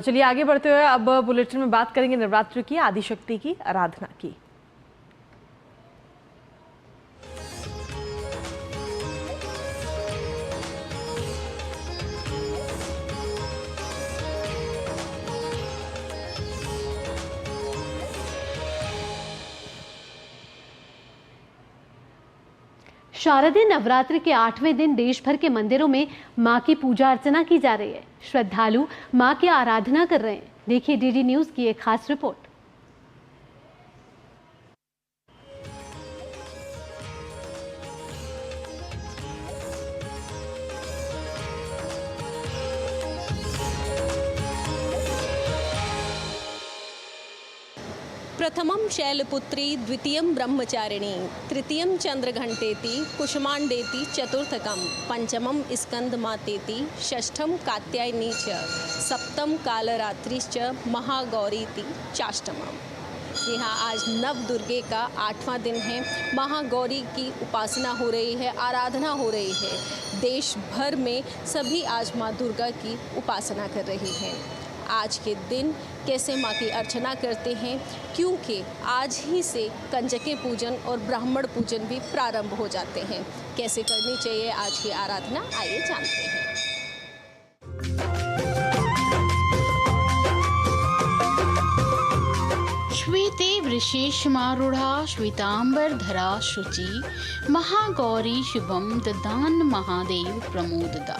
चलिए आगे बढ़ते हुए अब बुलेटिन में बात करेंगे नवरात्र की, आदिशक्ति की आराधना की। शारदीय नवरात्र के 8वें दिन देश भर के मंदिरों में मां की पूजा अर्चना की जा रही है। श्रद्धालु मां की आराधना कर रहे हैं। देखिए डीडी न्यूज की एक खास रिपोर्ट। प्रथमं शैलपुत्री, द्वितीयं ब्रह्मचारिणी, तृतीयं चंद्रघंटेति, कुसुमांडेति चतुर्थकं, पंचमं स्कंदमातेति, षष्ठं कात्यायनी च, सप्तम कालरात्रिश्च, महागौरीति चाष्टमम्। यहाँ आज नव दुर्गे का 8वां दिन है। महागौरी की उपासना हो रही है, आराधना हो रही है। देश भर में सभी आज माँ दुर्गा की उपासना कर रही हैं। आज के दिन कैसे माँ की अर्चना करते हैं, क्योंकि आज ही से कंजके पूजन और ब्राह्मण पूजन भी प्रारंभ हो जाते हैं। कैसे करनी चाहिए आज की आराधना, आइए जानते हैं। श्वेते वृषेशमारूढ़ा श्वेतांबरधरा शुचि, महागौरी शुभम ददान महादेव प्रमोददा।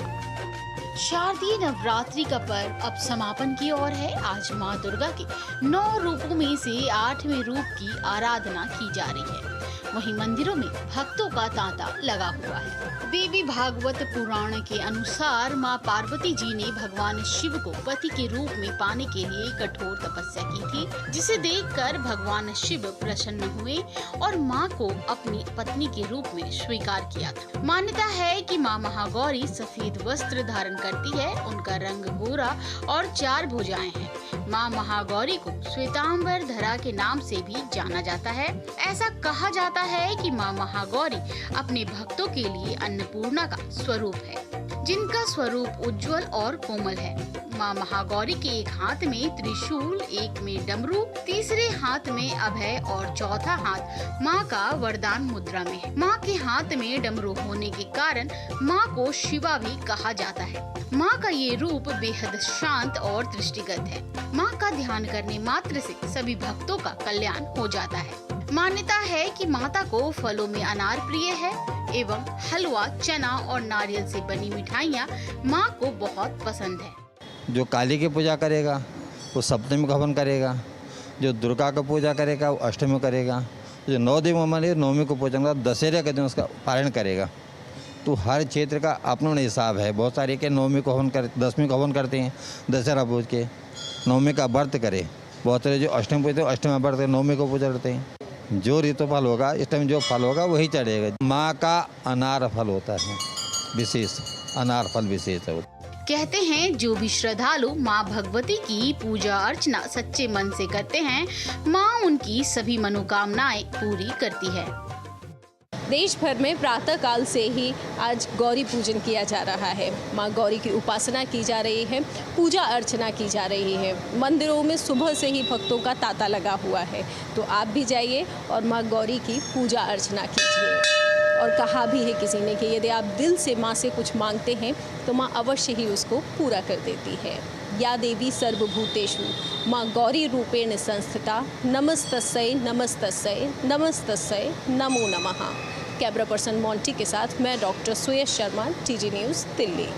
शारदीय नवरात्रि का पर्व अब समापन की ओर है। आज माँ दुर्गा के 9 रूपों में से 8वें रूप की आराधना की जा रही है। वहीं मंदिरों में भक्तों का तांता लगा हुआ है। देवी भागवत पुराण के अनुसार माँ पार्वती जी ने भगवान शिव को पति के रूप में पाने के लिए कठोर तपस्या की थी, जिसे देखकर भगवान शिव प्रसन्न हुए और माँ को अपनी पत्नी के रूप में स्वीकार किया था। मान्यता है कि माँ महागौरी सफेद वस्त्र धारण करती है। उनका रंग गोरा और 4 भुजाएं हैं। माँ महागौरी को श्वेतांबर धरा के नाम से भी जाना जाता है। ऐसा कहा जाता है कि माँ महागौरी अपने भक्तों के लिए अन्नपूर्णा का स्वरूप है, जिनका स्वरूप उज्जवल और कोमल है। माँ महागौरी के एक हाथ में त्रिशूल, एक में डमरू, तीसरे हाथ में अभय और चौथा हाथ माँ का वरदान मुद्रा में है। माँ के हाथ में डमरू होने के कारण माँ को शिवा भी कहा जाता है। माँ का ये रूप बेहद शांत और दृष्टिगत है। माँ का ध्यान करने मात्र से सभी भक्तों का कल्याण हो जाता है। मान्यता है कि माता को फलों में अनार प्रिय है एवं हलवा, चना और नारियल से बनी मिठाइयाँ माँ को बहुत पसंद है। जो काली की पूजा करेगा वो सप्तमी को हवन करेगा, जो दुर्गा का पूजा करेगा वो अष्टमी को करेगा, जो 9 दिन में 9वीं को पूजा करेगा, दशहरे के दिन उसका पारण करेगा। तो हर क्षेत्र का अपना हिसाब है। बहुत सारे के 9वीं को हवन कर, 10वीं को हवन करते हैं, दशहरा पूज के 9वीं का व्रत करे। बहुत सारे जो अष्टमी पूजते हैं अष्टमी व्रत 9वीं को पूजा करते हैं। जो ऋतु फल होगा इस टाइम जो फल होगा वही चढ़ेगा। माँ का अनार फल होता है, विशेष अनार फल विशेष है। कहते हैं जो भी श्रद्धालु माँ भगवती की पूजा अर्चना सच्चे मन से करते हैं, माँ उनकी सभी मनोकामनाएं पूरी करती है। देश भर में प्रातः काल से ही आज गौरी पूजन किया जा रहा है। माँ गौरी की उपासना की जा रही है, पूजा अर्चना की जा रही है। मंदिरों में सुबह से ही भक्तों का तांता लगा हुआ है। तो आप भी जाइए और माँ गौरी की पूजा अर्चना कीजिए। और कहा भी है किसी ने कि यदि आप दिल से माँ से कुछ मांगते हैं तो माँ अवश्य ही उसको पूरा कर देती है। या देवी सर्वभूतेषु माँ गौरी रूपेण संस्थिता, नमस्तस्यै नमस्तस्यै नमस्तस्यै नमो नमः। कैमरा पर्सन मोंटी के साथ मैं डॉक्टर सुयश शर्मा, टीजी न्यूज़, दिल्ली।